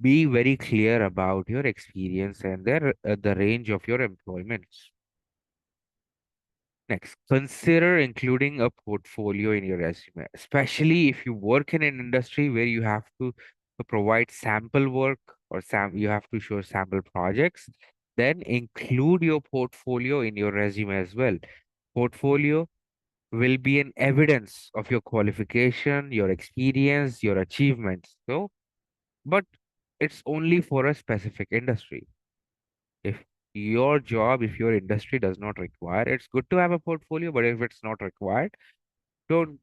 Be very clear about your experience and the range of your employments. Next, consider including a portfolio in your resume, especially if you work in an industry where you have to provide sample work or you have to show sample projects. Then include your portfolio in your resume as well. Portfolio will be an evidence of your qualification, your experience, your achievements. So, but it's only for a specific industry. If your job, if your industry does not require, it's good to have a portfolio, but if it's not required, don't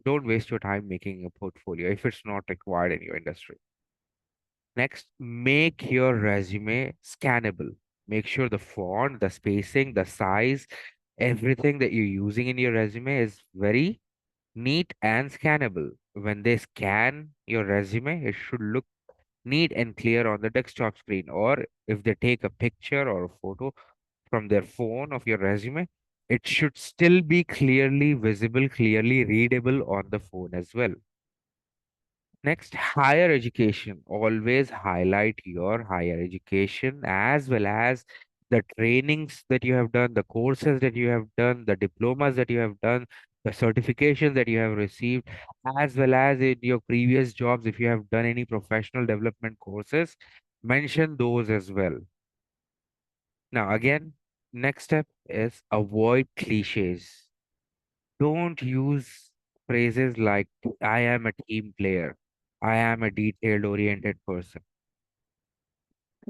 don't waste your time making a portfolio if it's not required in your industry. Next, make your resume scannable. Make sure the font, the spacing, the size, everything that you're using in your resume is very neat and scannable. When they scan your resume, it should look neat and clear on the desktop screen. Or if they take a picture or a photo from their phone of your resume, it should still be clearly visible, clearly readable on the phone as well. Next, higher education. Always highlight your higher education as well as the trainings that you have done, the courses that you have done, the diplomas that you have done, the certifications that you have received, as well as in your previous jobs, if you have done any professional development courses, mention those as well. Now, again, next step is avoid cliches. Don't use phrases like, I am a team player, I am a detailed oriented person.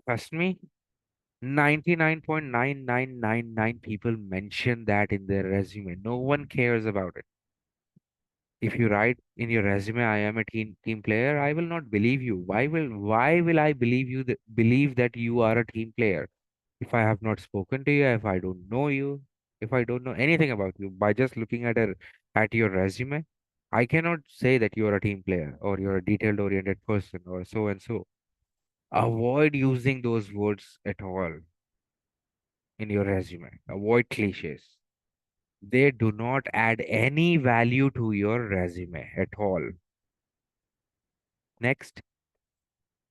Trust me, 99.9999 people mention that in their resume. No one cares about it. If you write in your resume, I am a team player, I will not believe you. Why will I believe that you are a team player? If I have not spoken to you, if I don't know you, if I don't know anything about you, by just looking at your resume, I cannot say that you are a team player or you're a detailed oriented person or so and so. Avoid using those words at all in your resume. Avoid cliches. They do not add any value to your resume at all. Next,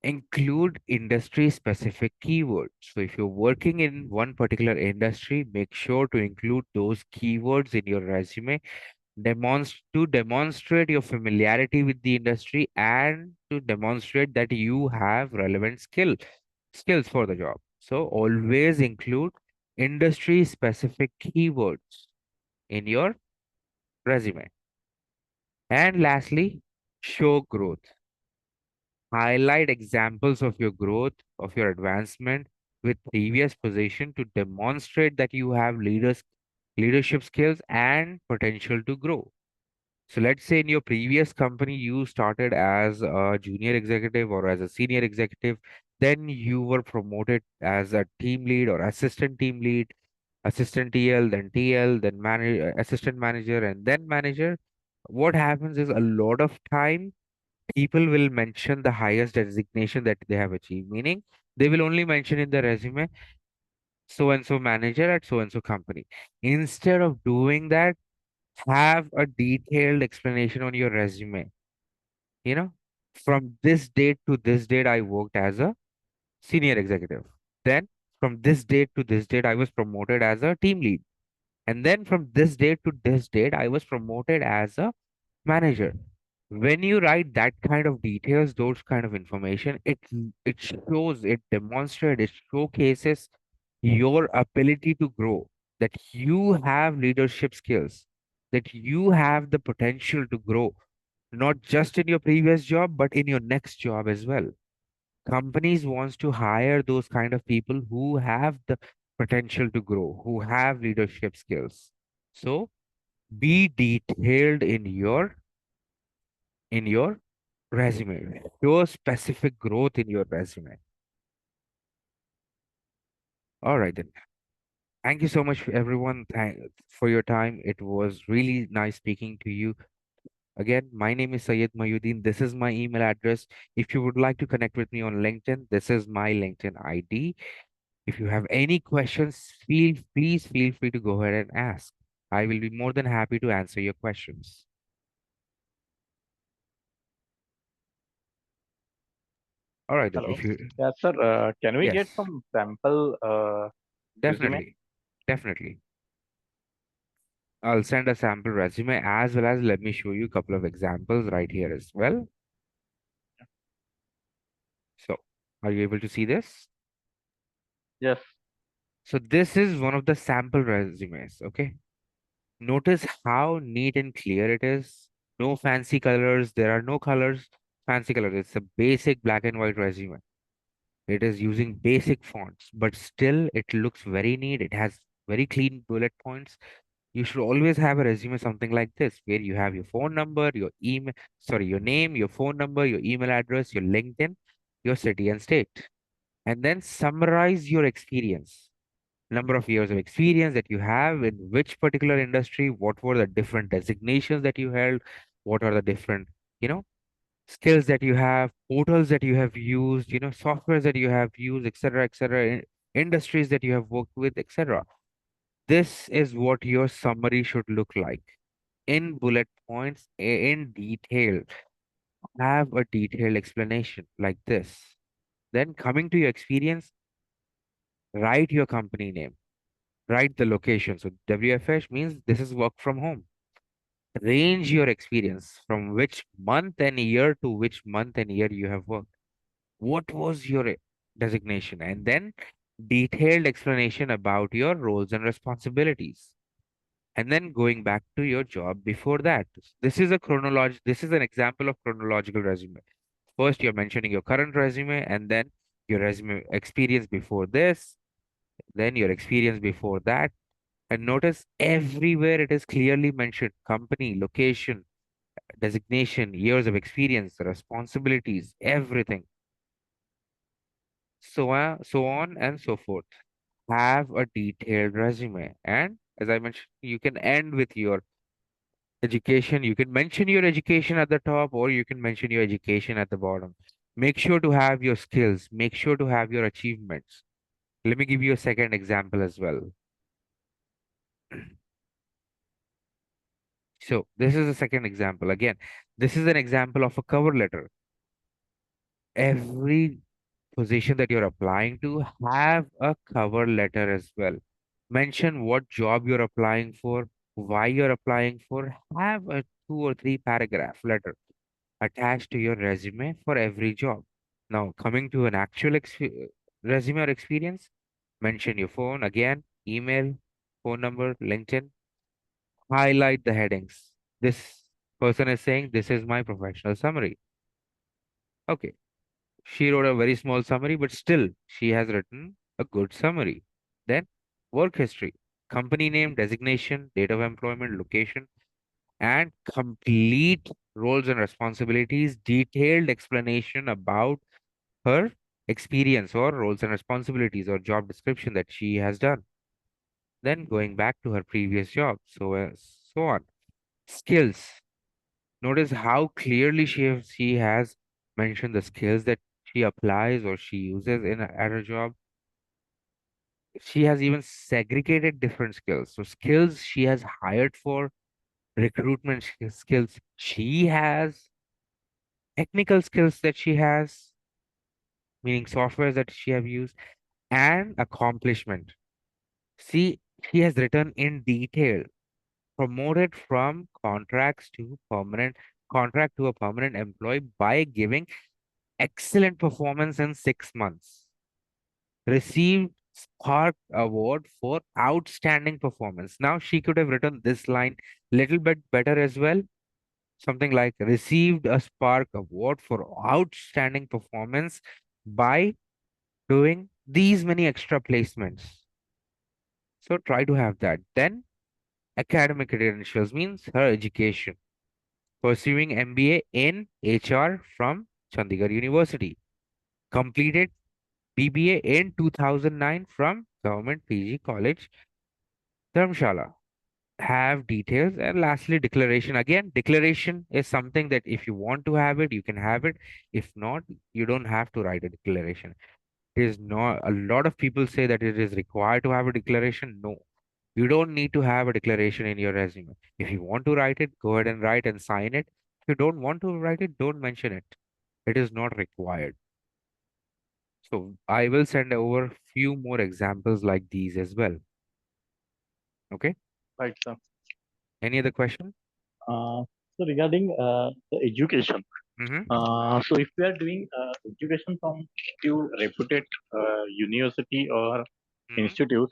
include industry specific keywords. So if you're working in one particular industry, make sure to include those keywords in your resume, to demonstrate your familiarity with the industry and to demonstrate that you have relevant skills for the job. So always include industry specific keywords in your resume. And lastly, show growth. Highlight examples of your growth, of your advancement with previous position to demonstrate that you have leadership skills and potential to grow. So let's say in your previous company, you started as a junior executive or as a senior executive, then you were promoted as a team lead or assistant team lead, assistant TL, then manager, assistant manager, and then manager. What happens is a lot of time people will mention the highest designation that they have achieved, meaning they will only mention in the resume so and so manager at so and so company. Instead of doing that, have a detailed explanation on your resume. You know, from this date to this date, I worked as a senior executive. Then from this date to this date, I was promoted as a team lead. And then from this date to this date, I was promoted as a manager. When you write that kind of details, those kind of information, it shows, it demonstrates, it showcases your ability to grow, that you have leadership skills, that you have the potential to grow, not just in your previous job, but in your next job as well. Companies wants to hire those kind of people who have the potential to grow, who have leadership skills. So be detailed in your resume. Show specific growth in your resume. All right then. Thank you so much, everyone, for your time. It was really nice speaking to you. Again, my name is Sayed Mayuddin. This is my email address. If you would like to connect with me on LinkedIn, this is my LinkedIn ID. If you have any questions, please feel free to go ahead and ask. I will be more than happy to answer your questions. All right, then. Hello. If you Yeah, sir. Can we get yes, some sample resume? definitely, definitely. I'll send a sample resume as well as let me show you a couple of examples right here as well. So, are you able to see this? Yes. So, this is one of the sample resumes. Okay. Notice how neat and clear it is. No fancy colors. There are no colors, fancy colors. It's a basic black and white resume. It is using basic fonts, but still it looks very neat. It has very clean bullet points. You should always have a resume something like this, where you have your phone number, your email, sorry, your name, your phone number, your email address, your LinkedIn, your city and state, and then summarize your experience, number of years of experience that you have in which particular industry, what were the different designations that you held, what are the different, you know, skills that you have, portals that you have used, softwares that you have used, etc., industries that you have worked with, etc. This is what your summary should look like in bullet points, in detail. Have a detailed explanation like this. Then, coming to your experience, write your company name, write the location. So, WFH means this is work from home. Range your experience from which month and year to which month and year you have worked. What was your designation? And then, detailed explanation about your roles and responsibilities. And then going back to your job before that. This is an example of chronological resume. First, you're mentioning your current resume, and then your resume experience before this, then your experience before that. And notice everywhere it is clearly mentioned company, location, designation, years of experience, responsibilities, everything. So on and so forth. Have a detailed resume. And as I mentioned, you can end with your education. You can mention your education at the top, or you can mention your education at the bottom. Make sure to have your skills, make sure to have your achievements. Let me give you a second example as well. So this is a second example. Again, this is an example of a cover letter. Every position that you're applying to, have a cover letter as well. Mention what job you're applying for, why you're applying for. Have a 2 or 3 paragraph letter attached to your resume for every job. Now, coming to an actual resume or experience, mention your phone again, email, phone number, LinkedIn, highlight the headings. This person is saying, this is my professional summary. Okay, she wrote a very small summary, but still, she has written a good summary. Then, work history, company name, designation, date of employment, location, and complete roles and responsibilities, detailed explanation about her experience or roles and responsibilities or job description that she has done. Then going back to her previous job, so on. Skills. Notice how clearly she has mentioned the skills that she applies or she uses at her job. She has even segregated different skills. So skills she has hired for, recruitment skills she has, technical skills that she has, meaning softwares that she have used, and accomplishment. See, she has written in detail, promoted from contract to a permanent employee by giving excellent performance in 6 months. Received Spark Award for outstanding performance. Now she could have written this line little bit better as well. Something like received a Spark Award for outstanding performance by doing these many extra placements. So try to have that. Then academic credentials means her education. Pursuing MBA in HR from Chandigarh University. Completed BBA in 2009 from Government PG College. Dharmshala, have details. And lastly, declaration. Again, declaration is something that if you want to have it, you can have it. If not, you don't have to write a declaration. It is not, a lot of people say that it is required to have a declaration. No, you don't need to have a declaration in your resume. If you want to write it, go ahead and write and sign it. If you don't want to write it, don't mention it. It is not required. So I will send over few more examples like these as well. Okay. Right, sir. Any other question? So regarding the education, Mm-hmm. so if we are doing education from few reputed university or Mm-hmm. institute,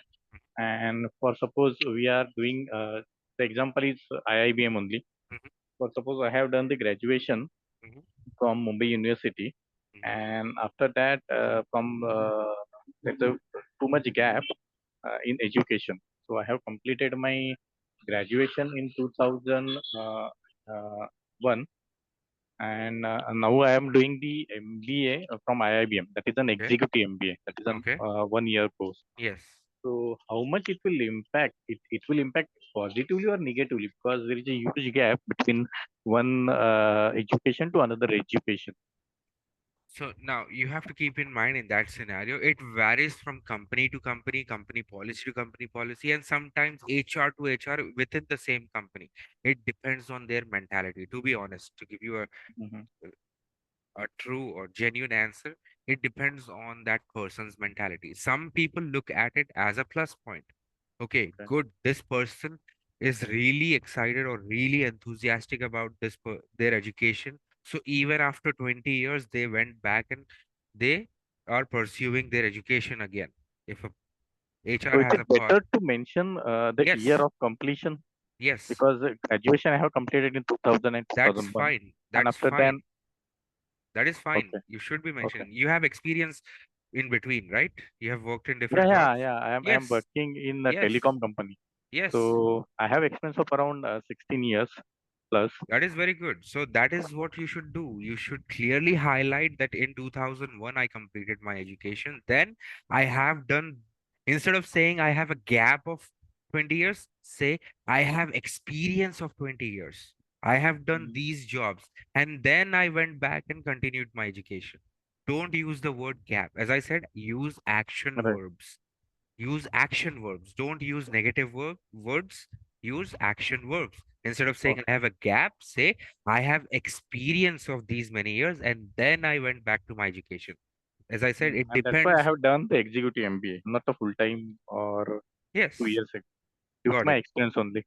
and for suppose we are doing the example is IIBM only. Mm-hmm. For suppose I have done the graduation Mm-hmm. from Mumbai University, Mm-hmm. and after that from there's a too much gap in education. So I have completed my graduation in 2001, and now I am doing the MBA from IIBM. That is an Okay. executive MBA. That is an Okay. 1 year course. Yes. So how much it will impact? It will impact positively or negatively, because there is a huge gap between one education to another education. So now you have to keep in mind in that scenario, it varies from company to company, company policy to company policy, and sometimes HR to HR within the same company. It depends on their mentality. To be honest, to give you Hmm. a true or genuine answer, it depends on that person's mentality. Some people look at it as a plus point. Okay, Okay. good. This person is really excited or really enthusiastic about their education. So even after 20 years, they went back and they are pursuing their education again. If a HR So is has it a part, better to mention the year yes, of completion? yes, Because graduation I have completed in 2000 and that's 2001, fine. and That's after then, fine. That is fine. okay, You should be okay. mentioning. You have experience in between, right? You have worked in Yeah, different yeah, jobs. yeah. I am Yes, working in a yes, telecom company. yes. So I have experience of around 16 years plus. That is very good. So that is what you should do. You should clearly highlight that in 2001 I completed my education. Then I have done, instead of saying I have a gap of 20 years, say I have experience of 20 years. I have done Mm. these jobs and then I went back and continued my education. Don't use the word gap. As I said, use action Right. verbs. Use action verbs. Don't use negative words. Use action verbs. Instead of saying I Okay. have a gap, say I have experience of these many years and then I went back to my education. As I said, it And that's why I depends. have done the executive MBA, not a full time or two Yes, years ago. Due to got my it. experience only.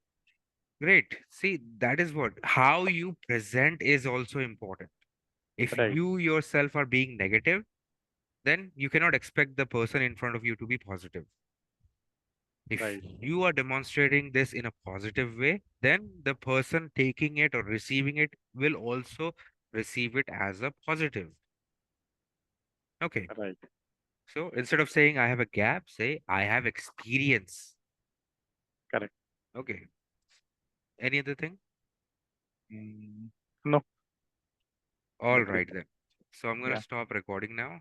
Great. See, that is what how you present is also important. If Right. you yourself are being negative, then you cannot expect the person in front of you to be positive. If Right. you are demonstrating this in a positive way, then the person taking it or receiving it will also receive it as a positive. Okay. Right. So instead of saying I have a gap, say I have experience. Correct. Okay. Any other thing? Mm, no, All that's it. right then. So I'm going to Yeah. stop recording now.